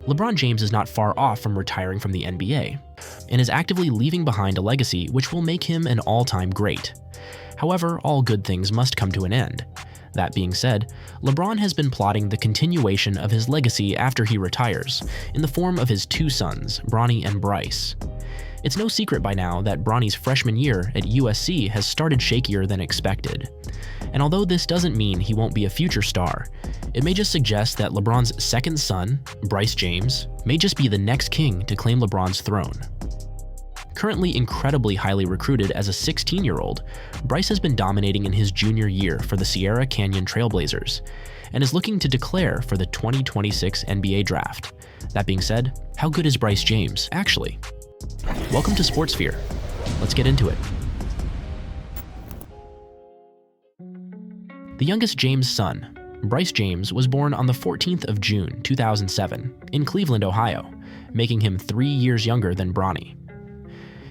LeBron James is not far off from retiring from the NBA, and is actively leaving behind a legacy which will make him an all-time great. However, all good things must come to an end. That being said, LeBron has been plotting the continuation of his legacy after he retires, in the form of his two sons, Bronny and Bryce. It's no secret by now that Bronny's freshman year at USC has started shakier than expected. And although this doesn't mean he won't be a future star, it may just suggest that LeBron's second son, Bryce James, may just be the next king to claim LeBron's throne. Currently incredibly highly recruited as a 16-year-old, Bryce has been dominating in his junior year for the Sierra Canyon Trailblazers, and is looking to declare for the 2026 NBA Draft. That being said, how good is Bryce James, actually? Welcome to Sportsphere. Let's get into it. The youngest James' son, Bryce James, was born on the 14th of June 2007 in Cleveland, Ohio, making him 3 years younger than Bronny.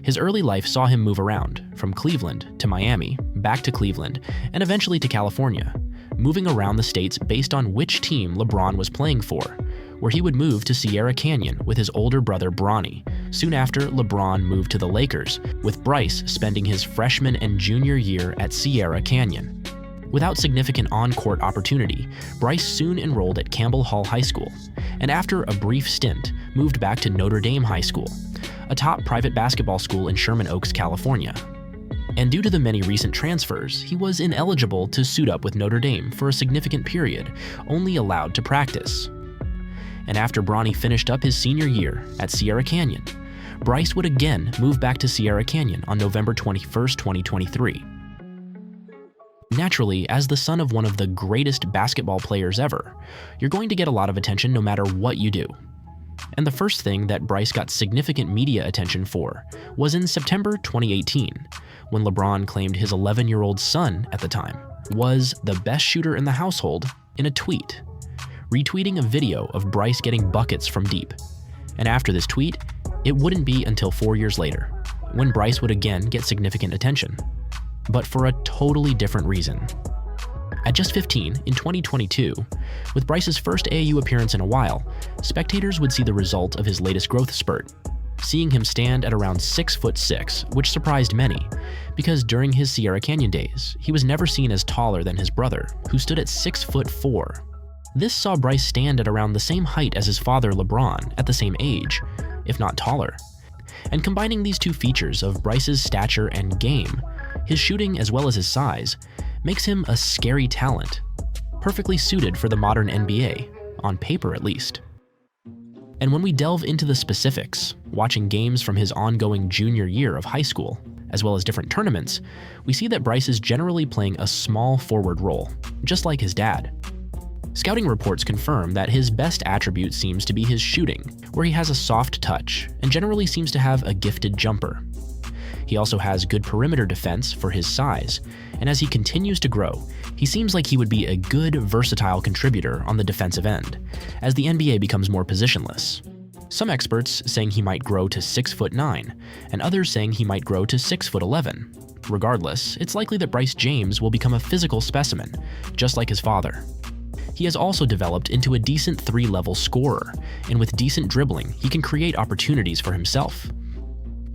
His early life saw him move around, from Cleveland to Miami, back to Cleveland, and eventually to California, moving around the states based on which team LeBron was playing for, where he would move to Sierra Canyon with his older brother Bronny, soon after LeBron moved to the Lakers, with Bryce spending his freshman and junior year at Sierra Canyon. Without significant on-court opportunity, Bryce soon enrolled at Campbell Hall High School, and after a brief stint, moved back to Notre Dame High School, a top private basketball school in Sherman Oaks, California. And due to the many recent transfers, he was ineligible to suit up with Notre Dame for a significant period, only allowed to practice. And after Bronny finished up his senior year at Sierra Canyon, Bryce would again move back to Sierra Canyon on November 21st, 2023. Naturally, as the son of one of the greatest basketball players ever, you're going to get a lot of attention no matter what you do. And the first thing that Bryce got significant media attention for was in September 2018, when LeBron claimed his 11-year-old son at the time was the best shooter in the household in a tweet, retweeting a video of Bryce getting buckets from deep. And after this tweet, it wouldn't be until 4 years later, when Bryce would again get significant attention, but for a totally different reason. At just 15, in 2022, with Bryce's first AAU appearance in a while, spectators would see the result of his latest growth spurt, seeing him stand at around 6'6", which surprised many, because during his Sierra Canyon days, he was never seen as taller than his brother, who stood at 6'4". This saw Bryce stand at around the same height as his father LeBron at the same age, if not taller. And combining these two features of Bryce's stature and game, his shooting as well as his size, makes him a scary talent, perfectly suited for the modern NBA, on paper at least. And when we delve into the specifics, watching games from his ongoing junior year of high school, as well as different tournaments, we see that Bryce is generally playing a small forward role, just like his dad. Scouting reports confirm that his best attribute seems to be his shooting, where he has a soft touch and generally seems to have a gifted jumper. He also has good perimeter defense for his size, and as he continues to grow, he seems like he would be a good, versatile contributor on the defensive end, as the NBA becomes more positionless. Some experts saying he might grow to 6'9", and others saying he might grow to 6'11". Regardless, it's likely that Bryce James will become a physical specimen, just like his father. He has also developed into a decent 3-level scorer, and with decent dribbling, he can create opportunities for himself.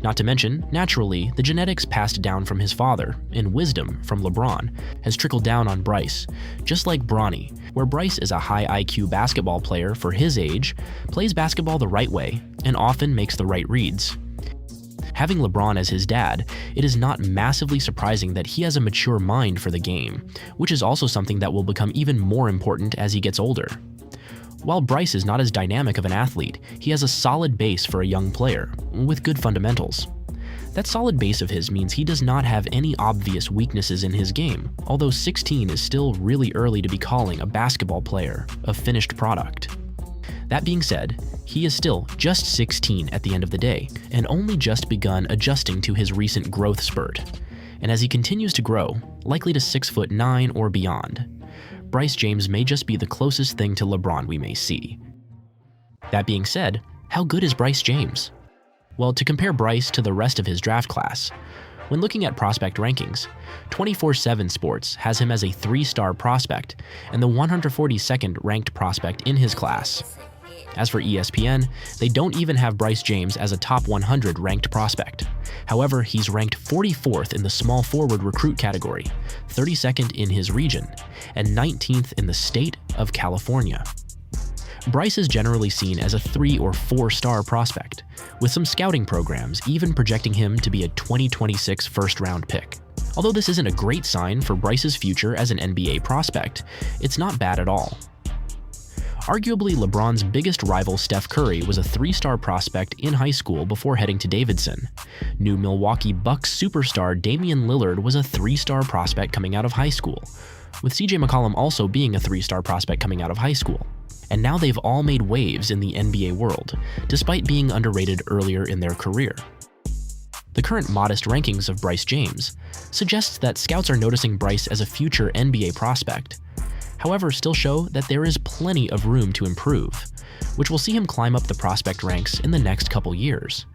Not to mention, naturally, the genetics passed down from his father, and wisdom from LeBron, has trickled down on Bryce, just like Bronny, where Bryce is a high IQ basketball player for his age, plays basketball the right way, and often makes the right reads. Having LeBron as his dad, it is not massively surprising that he has a mature mind for the game, which is also something that will become even more important as he gets older. While Bryce is not as dynamic of an athlete, he has a solid base for a young player, with good fundamentals. That solid base of his means he does not have any obvious weaknesses in his game, although 16 is still really early to be calling a basketball player a finished product. That being said, he is still just 16 at the end of the day, and only just begun adjusting to his recent growth spurt. And as he continues to grow, likely to 6'9" or beyond, Bryce James may just be the closest thing to LeBron we may see. That being said, how good is Bryce James? Well, to compare Bryce to the rest of his draft class, when looking at prospect rankings, 24/7 Sports has him as a 3-star prospect and the 142nd ranked prospect in his class. As for ESPN, they don't even have Bryce James as a top 100 ranked prospect. However, he's ranked 44th in the small forward recruit category, 32nd in his region, and 19th in the state of California. Bryce is generally seen as a 3 or 4-star prospect, with some scouting programs even projecting him to be a 2026 first-round pick. Although this isn't a great sign for Bryce's future as an NBA prospect, it's not bad at all. Arguably, LeBron's biggest rival, Steph Curry, was a 3-star prospect in high school before heading to Davidson. New Milwaukee Bucks superstar Damian Lillard was a 3-star prospect coming out of high school, with CJ McCollum also being a 3-star prospect coming out of high school. And now they've all made waves in the NBA world, despite being underrated earlier in their career. The current modest rankings of Bryce James suggests that scouts are noticing Bryce as a future NBA prospect, however still show that there is plenty of room to improve, which will see him climb up the prospect ranks in the next couple years.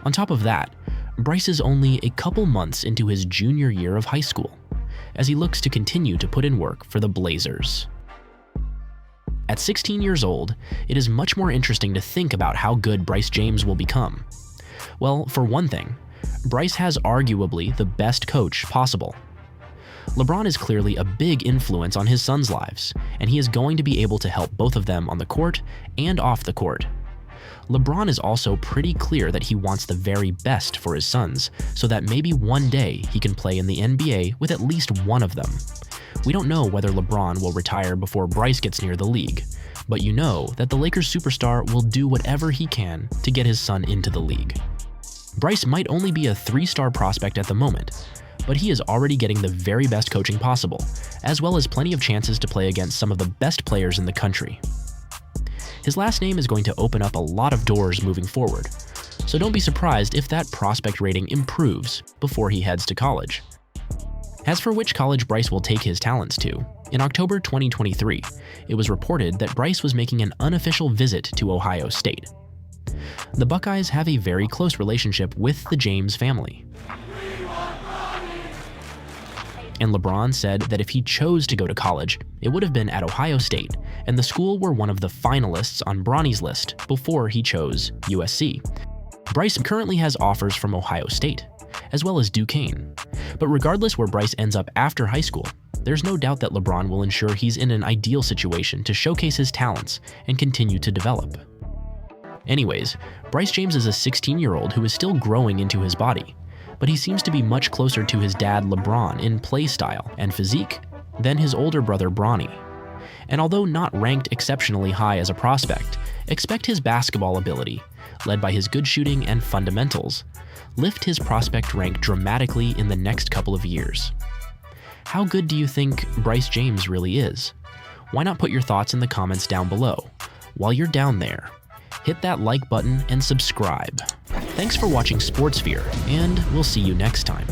On top of that, Bryce is only a couple months into his junior year of high school, as he looks to continue to put in work for the Blazers. At 16 years old, it is much more interesting to think about how good Bryce James will become. Well, for one thing, Bryce has arguably the best coach possible. LeBron is clearly a big influence on his sons' lives, and he is going to be able to help both of them on the court and off the court. LeBron is also pretty clear that he wants the very best for his sons, so that maybe one day he can play in the NBA with at least one of them. We don't know whether LeBron will retire before Bryce gets near the league, but you know that the Lakers superstar will do whatever he can to get his son into the league. Bryce might only be a 3-star prospect at the moment, but he is already getting the very best coaching possible, as well as plenty of chances to play against some of the best players in the country. His last name is going to open up a lot of doors moving forward, so don't be surprised if that prospect rating improves before he heads to college. As for which college Bryce will take his talents to, in October 2023, it was reported that Bryce was making an unofficial visit to Ohio State. The Buckeyes have a very close relationship with the James family, and LeBron said that if he chose to go to college, it would have been at Ohio State, and the school were one of the finalists on Bronny's list before he chose USC. Bryce currently has offers from Ohio State, as well as Duquesne. But regardless where Bryce ends up after high school, there's no doubt that LeBron will ensure he's in an ideal situation to showcase his talents and continue to develop. Anyways, Bryce James is a 16-year-old who is still growing into his body, but he seems to be much closer to his dad LeBron in play style and physique than his older brother Bronny. And although not ranked exceptionally high as a prospect, expect his basketball ability, led by his good shooting and fundamentals, lift his prospect rank dramatically in the next couple of years. How good do you think Bryce James really is? Why not put your thoughts in the comments down below? While you're down there, hit that like button and subscribe. Thanks for watching Sportsphere, and we'll see you next time.